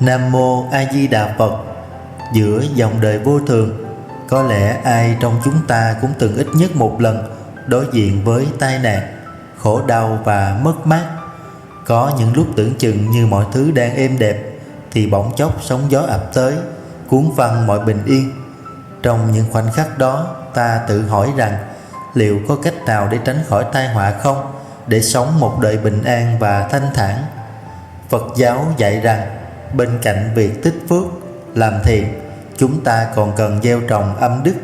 Nam Mô A Di Đà Phật. Giữa dòng đời vô thường, có lẽ ai trong chúng ta cũng từng ít nhất một lần đối diện với tai nạn, khổ đau và mất mát. Có những lúc tưởng chừng như mọi thứ đang êm đẹp, thì bỗng chốc sóng gió ập tới, cuốn phăng mọi bình yên. Trong những khoảnh khắc đó, ta tự hỏi rằng liệu có cách nào để tránh khỏi tai họa không, để sống một đời bình an và thanh thản. Phật giáo dạy rằng bên cạnh việc tích phước, làm thiện, chúng ta còn cần gieo trồng âm đức,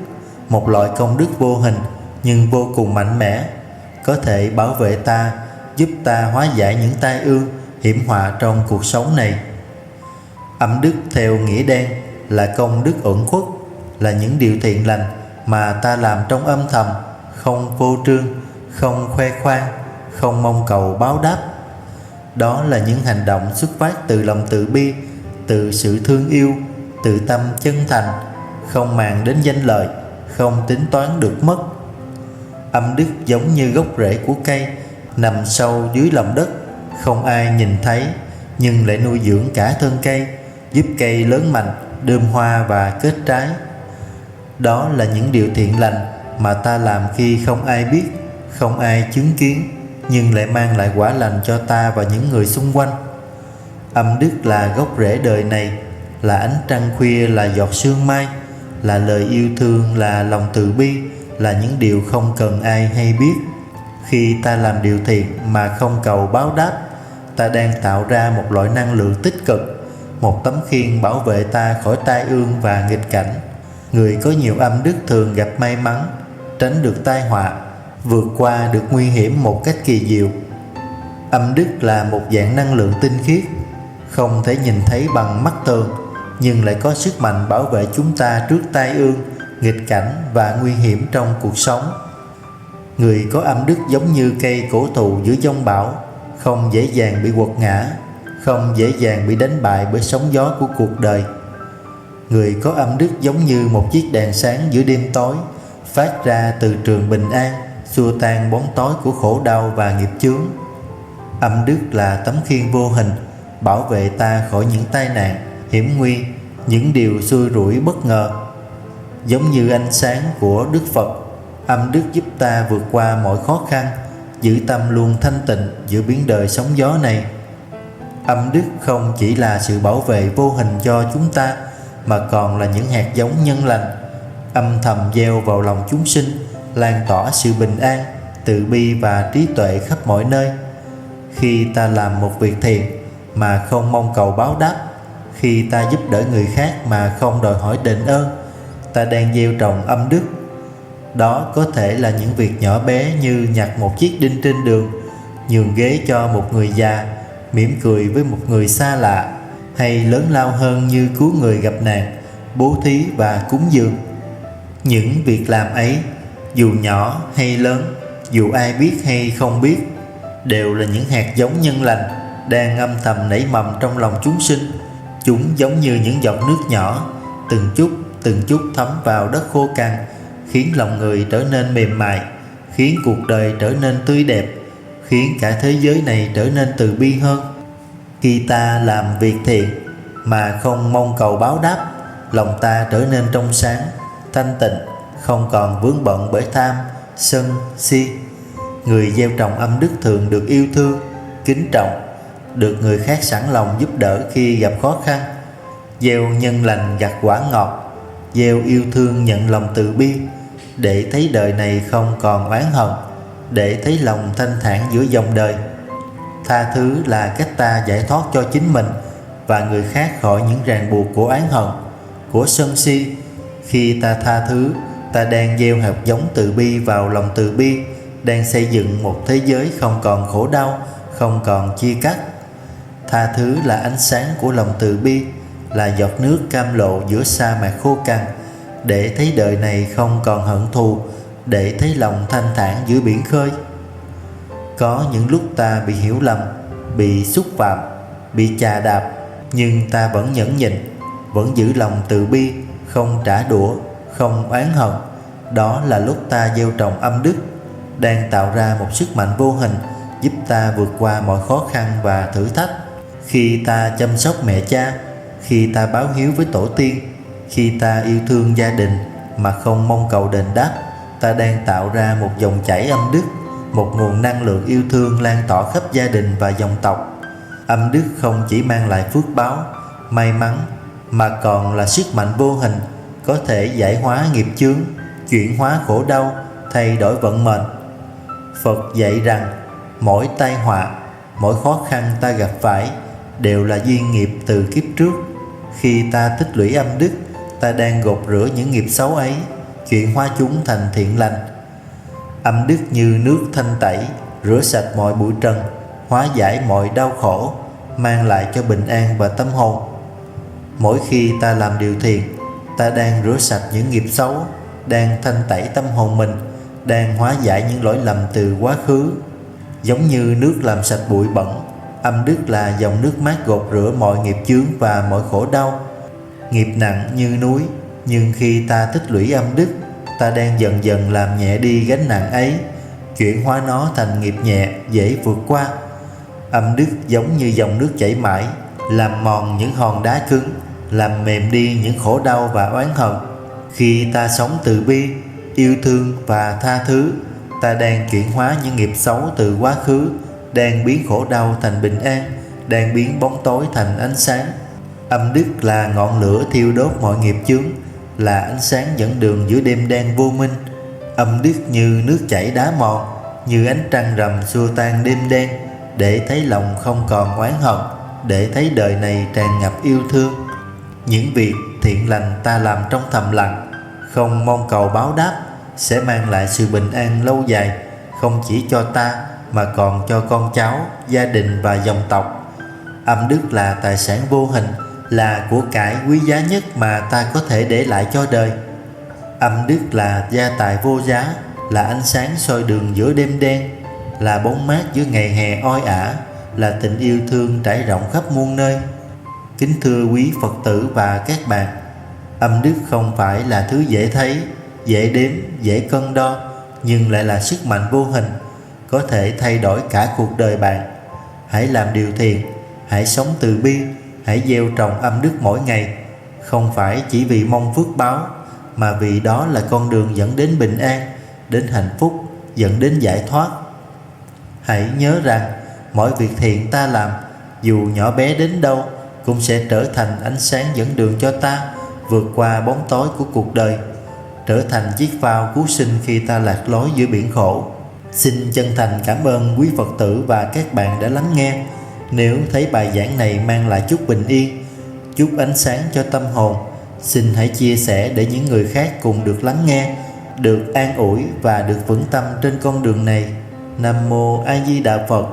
một loại công đức vô hình nhưng vô cùng mạnh mẽ, có thể bảo vệ ta, giúp ta hóa giải những tai ương, hiểm họa trong cuộc sống này. Âm đức theo nghĩa đen là công đức uẩn khuất, là những điều thiện lành mà ta làm trong âm thầm, không phô trương, không khoe khoang, không mong cầu báo đáp. Đó là những hành động xuất phát từ lòng từ bi, từ sự thương yêu, từ tâm chân thành, không màng đến danh lợi, không tính toán được mất. Âm đức giống như gốc rễ của cây, nằm sâu dưới lòng đất, không ai nhìn thấy, nhưng lại nuôi dưỡng cả thân cây, giúp cây lớn mạnh, đơm hoa và kết trái. Đó là những điều thiện lành mà ta làm khi không ai biết, không ai chứng kiến, nhưng lại mang lại quả lành cho ta và những người xung quanh. Âm đức là gốc rễ đời này, là ánh trăng khuya, là giọt sương mai, là lời yêu thương, là lòng từ bi, là những điều không cần ai hay biết. Khi ta làm điều thiện mà không cầu báo đáp, ta đang tạo ra một loại năng lượng tích cực, một tấm khiên bảo vệ ta khỏi tai ương và nghịch cảnh. Người có nhiều âm đức thường gặp may mắn, tránh được tai họa, vượt qua được nguy hiểm một cách kỳ diệu. Âm đức là một dạng năng lượng tinh khiết, không thể nhìn thấy bằng mắt thường, nhưng lại có sức mạnh bảo vệ chúng ta trước tai ương, nghịch cảnh và nguy hiểm trong cuộc sống. Người có âm đức giống như cây cổ thụ giữa giông bão, không dễ dàng bị quật ngã, không dễ dàng bị đánh bại bởi sóng gió của cuộc đời. Người có âm đức giống như một chiếc đèn sáng giữa đêm tối, phát ra từ trường bình an, xua tan bóng tối của khổ đau và nghiệp chướng. Âm đức là tấm khiên vô hình, bảo vệ ta khỏi những tai nạn, hiểm nguy, những điều xui rủi bất ngờ. Giống như ánh sáng của Đức Phật, âm đức giúp ta vượt qua mọi khó khăn, giữ tâm luôn thanh tịnh giữa biển đời sóng gió này. Âm đức không chỉ là sự bảo vệ vô hình cho chúng ta, mà còn là những hạt giống nhân lành, âm thầm gieo vào lòng chúng sinh, lan tỏa sự bình an, từ bi và trí tuệ khắp mọi nơi. Khi ta làm một việc thiện mà không mong cầu báo đáp, khi ta giúp đỡ người khác mà không đòi hỏi đền ơn, ta đang gieo trồng âm đức. Đó có thể là những việc nhỏ bé như nhặt một chiếc đinh trên đường, nhường ghế cho một người già, mỉm cười với một người xa lạ, hay lớn lao hơn như cứu người gặp nạn, bố thí và cúng dường. Những việc làm ấy, dù nhỏ hay lớn, dù ai biết hay không biết, đều là những hạt giống nhân lành đang âm thầm nảy mầm trong lòng chúng sinh. Chúng giống như những giọt nước nhỏ, từng chút thấm vào đất khô cằn, khiến lòng người trở nên mềm mại, khiến cuộc đời trở nên tươi đẹp, khiến cả thế giới này trở nên từ bi hơn. Khi ta làm việc thiện mà không mong cầu báo đáp, lòng ta trở nên trong sáng, thanh tịnh, không còn vướng bận bởi tham, sân, si. Người gieo trồng âm đức thường được yêu thương, kính trọng, được người khác sẵn lòng giúp đỡ khi gặp khó khăn. Gieo nhân lành gặt quả ngọt, gieo yêu thương nhận lòng từ bi, để thấy đời này không còn oán hận, để thấy lòng thanh thản giữa dòng đời. Tha thứ là cách ta giải thoát cho chính mình và người khác khỏi những ràng buộc của oán hận, của sân si. Khi ta tha thứ, ta đang gieo hạt giống từ bi vào lòng từ bi, đang xây dựng một thế giới không còn khổ đau, không còn chia cắt. Tha thứ là ánh sáng của lòng từ bi, là giọt nước cam lộ giữa sa mạc khô cằn, để thấy đời này không còn hận thù, để thấy lòng thanh thản giữa biển khơi. Có những lúc ta bị hiểu lầm, bị xúc phạm, bị chà đạp, nhưng ta vẫn nhẫn nhịn, vẫn giữ lòng từ bi, không trả đũa, không oán hận. Đó là lúc ta gieo trồng âm đức, đang tạo ra một sức mạnh vô hình, giúp ta vượt qua mọi khó khăn và thử thách. Khi ta chăm sóc mẹ cha, khi ta báo hiếu với tổ tiên, khi ta yêu thương gia đình mà không mong cầu đền đáp, ta đang tạo ra một dòng chảy âm đức, một nguồn năng lượng yêu thương lan tỏa khắp gia đình và dòng tộc. Âm đức không chỉ mang lại phước báo, may mắn, mà còn là sức mạnh vô hình, có thể giải hóa nghiệp chướng, chuyển hóa khổ đau, thay đổi vận mệnh. Phật dạy rằng mỗi tai họa, mỗi khó khăn ta gặp phải đều là duyên nghiệp từ kiếp trước. Khi ta tích lũy âm đức, ta đang gột rửa những nghiệp xấu ấy, chuyển hóa chúng thành thiện lành. Âm đức như nước thanh tẩy, rửa sạch mọi bụi trần, hóa giải mọi đau khổ, mang lại cho bình an và tâm hồn. Mỗi khi ta làm điều thiện, ta đang rửa sạch những nghiệp xấu, đang thanh tẩy tâm hồn mình, đang hóa giải những lỗi lầm từ quá khứ. Giống như nước làm sạch bụi bẩn, âm đức là dòng nước mát gột rửa mọi nghiệp chướng và mọi khổ đau. Nghiệp nặng như núi, nhưng khi ta tích lũy âm đức, ta đang dần dần làm nhẹ đi gánh nặng ấy, chuyển hóa nó thành nghiệp nhẹ, dễ vượt qua. Âm đức giống như dòng nước chảy mãi, làm mòn những hòn đá cứng, làm mềm đi những khổ đau và oán hận. Khi ta sống từ bi, yêu thương và tha thứ, ta đang chuyển hóa những nghiệp xấu từ quá khứ, đang biến khổ đau thành bình an, đang biến bóng tối thành ánh sáng. Âm đức là ngọn lửa thiêu đốt mọi nghiệp chướng, là ánh sáng dẫn đường giữa đêm đen vô minh. Âm đức như nước chảy đá mòn, như ánh trăng rằm xua tan đêm đen, để thấy lòng không còn oán hận, để thấy đời này tràn ngập yêu thương. Những việc thiện lành ta làm trong thầm lặng, không mong cầu báo đáp, sẽ mang lại sự bình an lâu dài, không chỉ cho ta mà còn cho con cháu, gia đình và dòng tộc. Âm đức là tài sản vô hình, là của cải quý giá nhất mà ta có thể để lại cho đời. Âm đức là gia tài vô giá, là ánh sáng soi đường giữa đêm đen, là bóng mát giữa ngày hè oi ả, là tình yêu thương trải rộng khắp muôn nơi. Kính thưa quý Phật tử và các bạn, âm đức không phải là thứ dễ thấy, dễ đếm, dễ cân đo, nhưng lại là sức mạnh vô hình, có thể thay đổi cả cuộc đời bạn. Hãy làm điều thiện, hãy sống từ bi, hãy gieo trồng âm đức mỗi ngày, không phải chỉ vì mong phước báo, mà vì đó là con đường dẫn đến bình an, đến hạnh phúc, dẫn đến giải thoát. Hãy nhớ rằng mỗi việc thiện ta làm, dù nhỏ bé đến đâu, cũng sẽ trở thành ánh sáng dẫn đường cho ta vượt qua bóng tối của cuộc đời, trở thành chiếc phao cứu sinh khi ta lạc lối giữa biển khổ. Xin chân thành cảm ơn quý Phật tử và các bạn đã lắng nghe. Nếu thấy bài giảng này mang lại chút bình yên, chút ánh sáng cho tâm hồn, xin hãy chia sẻ để những người khác cùng được lắng nghe, được an ủi và được vững tâm trên con đường này. Nam Mô A Di Đà Phật.